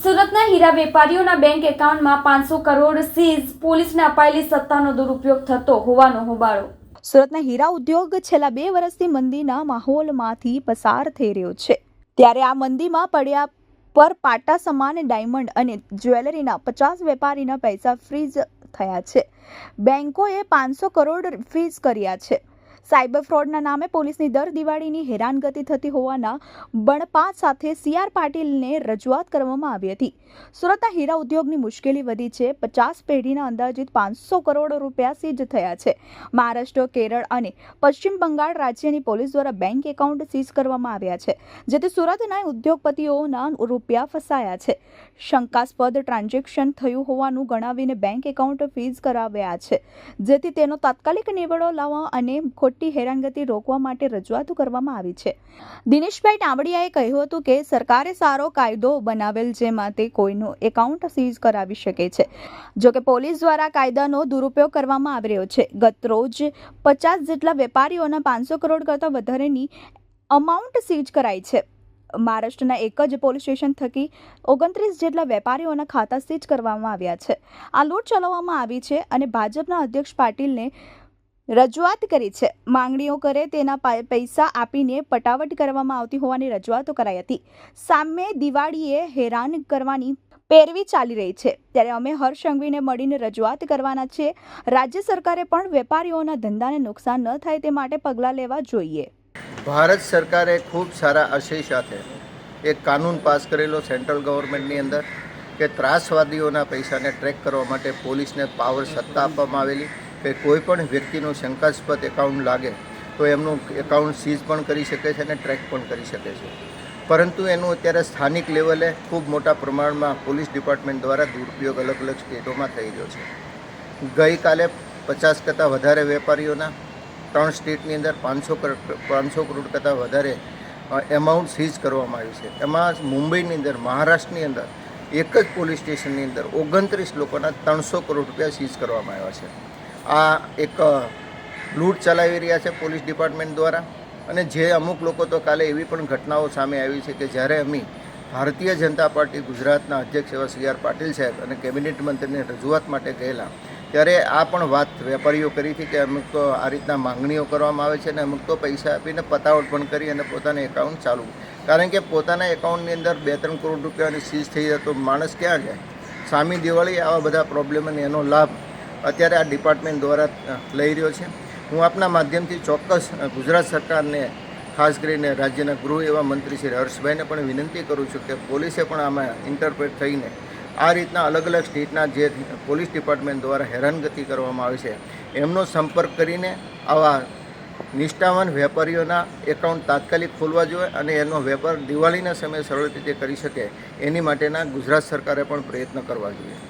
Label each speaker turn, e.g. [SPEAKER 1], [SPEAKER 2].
[SPEAKER 1] સુરતના હીરા વેપારીઓના બેંક એકાઉન્ટમાં 500 કરોડ સીઝ, પોલીસને અપાયેલી સત્તાનો દુરુપયોગ થતો હોવાનો હોબાળો।
[SPEAKER 2] સુરતના હીરા ઉદ્યોગ છેલ્લા 2 વર્ષથી મંદીના માહોલમાંથી પસાર થઈ રહ્યો છે, ત્યારે આ મંદીમાં પડ્યા પર પાટા સમાન ડાયમંડ અને જ્વેલરીના 50 વેપારીના પૈસા ફ્રીઝ થયા છે। બેંકોએ 500 કરોડ ફ્રીઝ કર્યા છે। સાયબર ફ્રોડના નામે પોલીસની દર દિવાળીની હેરાનગતિ થતી હોવાના બણપાત સાથે સીઆર પાટીલને રજૂઆત કરવામાં આવી હતી। સુરતના હીરા ઉદ્યોગની મુશ્કેલી વધી છે। 50 પેઢીના અંદાજિત 500 કરોડ રૂપિયા સીઝ થયા છે। મહારાષ્ટ્ર, કેરળ અને પશ્ચિમ બંગાળ રાજ્યની પોલીસ દ્વારા બેંક એકાઉન્ટ સીઝ કરવામાં આવ્યા છે, જેથી સુરતના ઉદ્યોગપતિઓના રૂપિયા ફસાયા છે। શંકાસ્પદ ટ્રાન્ઝેક્શન થયું હોવાનું ગણાવીને બેંક એકાઉન્ટ ફ્રીઝ કરાવ્યા છે, જેથી તેનો તાત્કાલિક નિવેડો લાવવા અને ખોટી હેરાનગતિ રોકવા માટે રજૂઆતો કરવામાં આવી છે। દિનેશભાઈ ટાંબડિયાએ કહ્યું હતું કે સરકારે સારો કાયદો બનાવેલ, જેમાં તે કોઈનું એકાઉન્ટ સીઝ કરાવી શકે છે, જોકે પોલીસ દ્વારા કાયદાનો દુરુપયોગ કરવામાં આવી રહ્યો છે। ગત રોજ 50 જેટલા વેપારીઓના 500 કરોડ કરતાં વધારેની અમાઉન્ટ સીઝ કરાઈ છે। મહારાષ્ટ્રના એક જ પોલીસ સ્ટેશન થકી 29 જેટલા વેપારીઓના ખાતા સીઝ કરવામાં આવ્યા છે। આ લૂંટ ચલાવવામાં આવી છે અને ભાજપના અધ્યક્ષ પાટીલને રજૂઆત કરી છે। માંગણીઓ કરે તેના પૈસા આપીને પટાવટ કરવામાં આવતી હોવાની રજૂઆતો કરાઈ હતી। સામે દિવાળીએ હેરાન કરવાની પેરવી ચાલી રહી છે, ત્યારે અમે હર્ષ સંઘવીને મળીને રજૂઆત કરવાના છે। રાજ્ય સરકારે પણ વેપારીઓના ધંધાને નુકસાન ન થાય તે માટે પગલાં લેવા જોઈએ।
[SPEAKER 3] ભારત સરકારે ખૂબ સારા આશય સાથે એક કાનૂન પાસ કરેલો સેન્ટ્રલ ગવર્મેન્ટની અંદર કે ત્રાસવાદીઓના પૈસાને ટ્રેક કરવા માટે પોલીસને પાવર સત્તા આપવામાં આવેલી કે કોઈ પણ વ્યક્તિનું શંકાસ્પદ એકાઉન્ટ લાગે તો એમનું એકાઉન્ટ સીઝ પણ કરી શકે છે અને ટ્રેક પણ કરી શકે છે, પરંતુ એનું અત્યારે સ્થાનિક લેવલે ખૂબ મોટા પ્રમાણમાં પોલીસ ડિપાર્ટમેન્ટ દ્વારા દુરુપયોગ અલગ અલગ સ્ટેટોમાં થઈ રહ્યો છે। ગઈકાલે 50 કરતાં વધારે વેપારીઓના 3 સ્ટેટની અંદર 500 કરોડ કરતાં વધારે એમાઉન્ટ સીઝ કરવામાં આવ્યું છે। એમાં મુંબઈની અંદર, મહારાષ્ટ્રની અંદર એક જ પોલીસ સ્ટેશનની અંદર 29 લોકોના 300 કરોડ રૂપિયા સીઝ કરવામાં આવ્યા છે। આ એક લૂંટ ચલાવી રહ્યા છે પોલીસ ડિપાર્ટમેન્ટ દ્વારા, અને જે અમુક લોકો તો કાલે એવી પણ ઘટનાઓ સામે આવી છે કે જ્યારે અમે ભારતીય જનતા પાર્ટી ગુજરાતના અધ્યક્ષ એવા સીઆર પાટીલ સાહેબ અને કેબિનેટ મંત્રીને રજૂઆત માટે ગયેલા, ત્યારે આ પણ વાત વેપારીઓ કરી હતી કે અમુક તો આ રીતના માંગણીઓ કરવામાં આવે છે અને અમુક તો પૈસા આપીને પતાવટ પણ કરી અને પોતાના એકાઉન્ટ ચાલુ, કારણ કે પોતાના એકાઉન્ટની અંદર 2-3 કરોડ રૂપિયાની સીઝ થઈ જાય તો માણસ ક્યાં જાય? સામી દિવાળી આવા બધા પ્રોબ્લેમ અને એનો લાભ અત્યારે આ ડિપાર્ટમેન્ટ દ્વારા લઈ રહ્યો છે। હું આપના માધ્યમથી ચોક્કસ ગુજરાત સરકારને, ખાસ કરીને રાજ્યના ગૃહ એવા મંત્રી શ્રી હર્ષભાઈને પણ વિનંતી કરું છું કે પોલીસે પણ આમાં ઇન્ટરપ્રેટ થઈને આ રીતના અલગ અલગ સ્ટેટના જે પોલીસ ડિપાર્ટમેન્ટ દ્વારા હેરાનગતિ કરવામાં આવે છે એમનો સંપર્ક કરીને આવા નિષ્ઠાવાન વેપારીઓના એકાઉન્ટ તાત્કાલિક ખોલવા જોઈએ અને એનો વેપાર દિવાળીના સમયે સરળ રીતે કરી શકે એની માટેના ગુજરાત સરકારે પણ પ્રયત્ન કરવા જોઈએ।